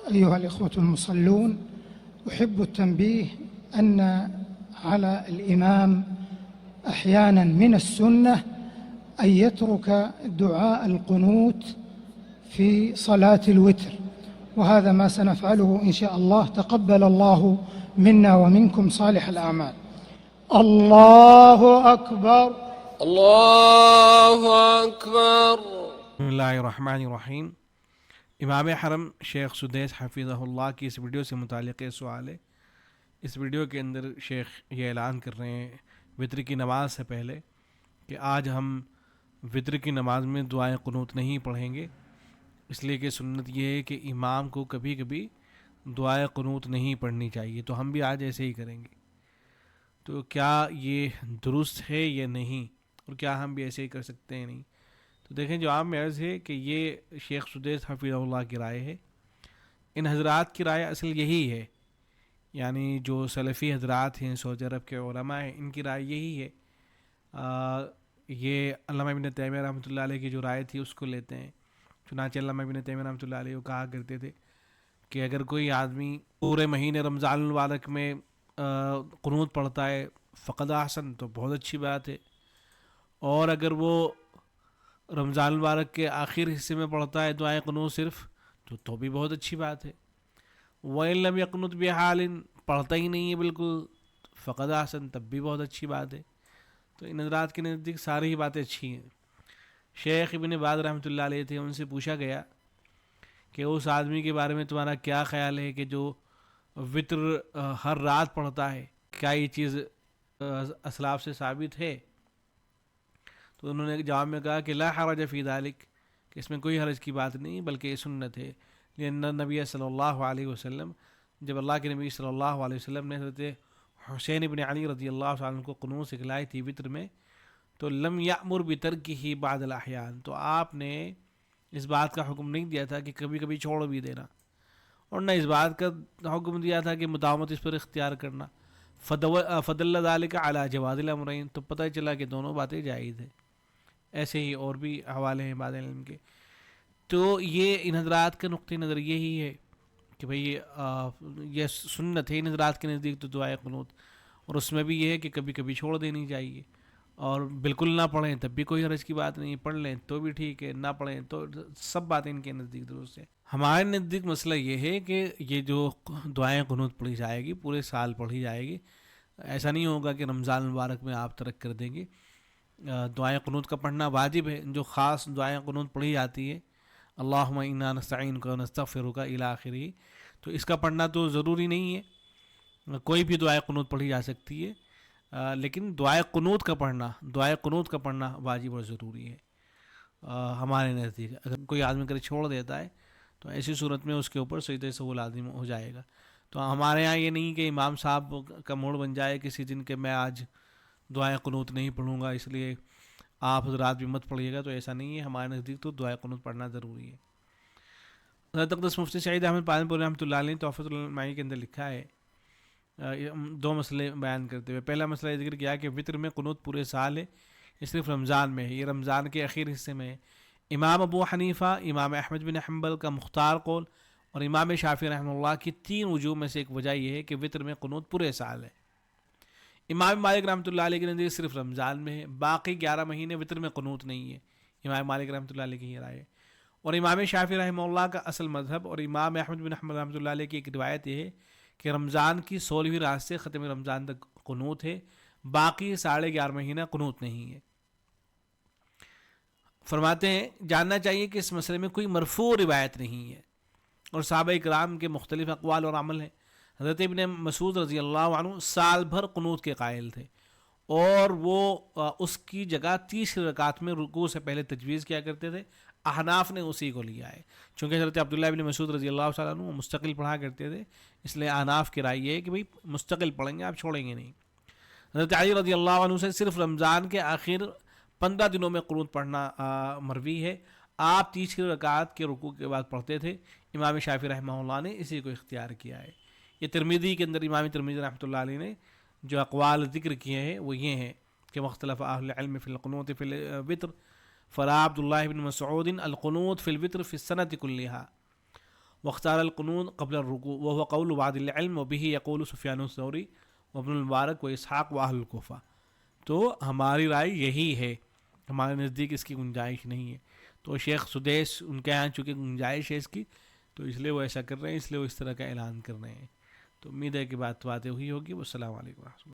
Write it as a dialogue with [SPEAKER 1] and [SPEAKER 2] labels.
[SPEAKER 1] أيها الإخوة المصلون، أحب التنبيه أن على الإمام أحيانا من السنة أن يترك دعاء القنوت في صلاة الوتر، وهذا ما سنفعله إن شاء الله. تقبل الله منا ومنكم صالح الأعمال. الله أكبر.
[SPEAKER 2] اللہ اکبر۔
[SPEAKER 3] بسم اللہ الرحمن الرحیم۔ امام حرم شیخ سدیس حفظہ اللہ کی اس ویڈیو سے متعلق یہ سوال ہے۔ اس ویڈیو کے اندر شیخ یہ اعلان کر رہے ہیں وطر کی نماز سے پہلے کہ آج ہم وطر کی نماز میں دعائیں قنوت نہیں پڑھیں گے، اس لیے کہ سنت یہ ہے کہ امام کو کبھی کبھی دعائیں قنوت نہیں پڑھنی چاہیے، تو ہم بھی آج ایسے ہی کریں گے۔ تو کیا یہ درست ہے یا نہیں، اور کیا ہم بھی ایسے ہی کر سکتے ہیں نہیں؟ تو دیکھیں، جواب میں عرض ہے کہ یہ شیخ سدیس حفظہ اللہ کی رائے ہے۔ ان حضرات کی رائے اصل یہی ہے، یعنی جو سلفی حضرات ہیں، سعودی عرب کے علماء ہیں، ان کی رائے یہی ہے۔ یہ علامہ ابن تیمیہ رحمۃ اللہ علیہ کی جو رائے تھی اس کو لیتے ہیں۔ چنانچہ علامہ ابن تیمیہ رحمۃ اللہ علیہ وہ کہا کرتے تھے کہ اگر کوئی آدمی پورے مہینے رمضان المبارک میں قنوت پڑھتا ہے فقد احسن، تو بہت اچھی بات ہے، اور اگر وہ رمضان المبارک کے آخر حصے میں پڑھتا ہے دعائیں قنوت صرف، تو بھی بہت اچھی بات ہے۔ وَإِن لَمْ يَقْنُتْ بِحَالٍ، پڑھتا ہی نہیں ہے بالکل، فقد احسن، تب بھی بہت اچھی بات ہے۔ تو ان حضرات کے نزدیک ساری ہی باتیں اچھی ہیں۔ شیخ ابن باز رحمۃ اللہ علیہ تھے، ان سے پوچھا گیا کہ اس آدمی کے بارے میں تمہارا کیا خیال ہے کہ جو وطر ہر رات پڑھتا ہے، کیا یہ چیز اسلاف سے ثابت ہے؟ تو انہوں نے جواب میں کہا کہ لا حرج فی ذالک، کہ اس میں کوئی حرج کی بات نہیں بلکہ یہ سنت ہے۔ لأن نبی صلی اللہ علیہ وسلم، جب اللہ کے نبی صلی اللہ علیہ وسلم نے حضرت حسین ابن علی رضی اللہ عنہ کو قنوت سکھلائی تھی وطر میں، تو لم یأمر بترکہ بعد الاحیان، تو آپ نے اس بات کا حکم نہیں دیا تھا کہ کبھی کبھی چھوڑ بھی دینا، اور نہ اس بات کا حکم دیا تھا کہ مداومت اس پر اختیار کرنا۔ فدل ذالک علی جواز الامرین، تو پتہ چلا کہ دونوں باتیں جائز ہیں۔ ایسے ہی اور بھی حوالے ہیں بعض علم کے۔ تو یہ ان حضرات کا نقطہ نظر یہی ہے کہ بھئی یہ سنت ہے ان حضرات کے نزدیک تو دعائے قنوت، اور اس میں بھی یہ ہے کہ کبھی کبھی چھوڑ دینی چاہیے، اور بالکل نہ پڑھیں تب بھی کوئی حرج کی بات نہیں، پڑھ لیں تو بھی ٹھیک ہے، نہ پڑھیں تو سب باتیں ان کے نزدیک درست ہیں۔ ہمارے نزدیک مسئلہ یہ ہے کہ یہ جو دعائیں قنوت پڑھی جائے گی پورے سال پڑھی جائے گی، ایسا نہیں ہوگا کہ رمضان المبارک میں آپ ترک کر دیں گے۔ دعائیں قنوت کا پڑھنا واجب ہے۔ جو خاص دعائیں قنوت پڑھی جاتی ہے، اللہم انا نستعینک ونستغفرک الی آخرہ، تو اس کا پڑھنا تو ضروری نہیں ہے، کوئی بھی دعائیں قنوت پڑھی جا سکتی ہے، لیکن دعائیں قنوت کا پڑھنا واجب اور ضروری ہے ہمارے نزدیک۔ اگر کوئی آدمی کرے چھوڑ دیتا ہے تو ایسی صورت میں اس کے اوپر سجدہ سہو لازم ہو جائے گا۔ تو ہمارے ہاں یہ نہیں کہ امام صاحب کا موڈ بن جائے کسی دن کہ میں آج دعائیں قنوت نہیں پڑھوں گا، اس لیے آپ حضرات بھی مت پڑھیے گا، تو ایسا نہیں ہے۔ ہمارے نزدیک تو دعائیں قنوت پڑھنا ضروری ہے۔ حضرت اقدس مفتی سعید احمد پالنپور رحمۃ اللہ علیہ نے تحفۃ المعانی کے اندر لکھا ہے، دو مسئلے بیان کرتے ہوئے۔ پہلا مسئلہ یہ ذکر کیا کہ وطر میں قنوت پورے سال ہے، یہ صرف رمضان میں ہے، یہ رمضان کے اخیر حصے میں ہے۔ امام ابو حنیفہ، امام احمد بن حنبل کا مختار قول اور امام شافعی رحمہ اللہ کی 3 وجوہ میں سے ایک وجہ یہ ہے کہ وطر میں قنوت پورے سال ہے۔ امام مالک رحمۃ اللہ علیہ کے نزدیک صرف رمضان میں ہے، باقی 11 مہینے وطر میں قنوت نہیں ہے۔ امام مالک رحمۃ اللہ علیہ کی یہ رائے ہے۔ اور امام شافعی رحمہ اللہ کا اصل مذہب اور امام احمد بن حنبل رحمۃ اللہ علیہ کی ایک روایت یہ ہے کہ رمضان کی 16ویں رات سے ختم رمضان تک قنوت ہے، باقی 11.5 مہینہ قنوت نہیں ہے۔ فرماتے ہیں جاننا چاہیے کہ اس مسئلے میں کوئی مرفوع روایت نہیں ہے، اور صحابہ کرام کے مختلف اقوال اور عمل ہیں۔ حضرت ابن مسعود رضی اللہ عنہ سال بھر قنوت کے قائل تھے، اور وہ اس کی جگہ 30 رکعت میں رکوع سے پہلے تجویز کیا کرتے تھے۔ احناف نے اسی کو لیا ہے، چونکہ حضرت عبداللہ ابن مسعود رضی اللہ تعالیٰ عنہ مستقل پڑھا کرتے تھے، اس لیے احناف کی رائے یہ ہے کہ بھئی مستقل پڑھیں گے، آپ چھوڑیں گے نہیں۔ حضرت علی رضی اللہ عنہ سے صرف رمضان کے آخر 15 دنوں میں قنوت پڑھنا مروی ہے، آپ 30 رکعت کے رکوع کے بعد پڑھتے تھے۔ امام شافعی رحمہ اللہ نے اسی کو اختیار کیا ہے۔ یہ ترمذی کے اندر امام ترمذی رحمۃ اللہ علیہ نے جو اقوال ذکر کیے ہیں وہ یہ ہیں کہ مختلف اہل العلم فی القنوت فی الوتر، فرا عبداللہ بن مسعود القنوت فی الوتر فی السنۃ کلھا، واختار القنوت قبل الرکوع وهو قول بعض العلم وبه يقول سفیان الثوری وابن المبارک واسحاق واہل الکوفہ. تو ہماری رائے یہی ہے، ہمارے نزدیک اس کی گنجائش نہیں ہے. تو شیخ سدیس ان کے یہاں چونکہ گنجائش ہے اس کی، تو اس لیے وہ ایسا کر رہے ہیں، اس لیے وہ اس طرح کا اعلان کر رہے ہیں. تو امید ہے کہ باتیں ہوئی ہوگی. والسلام علیکم ورحمۃ اللہ.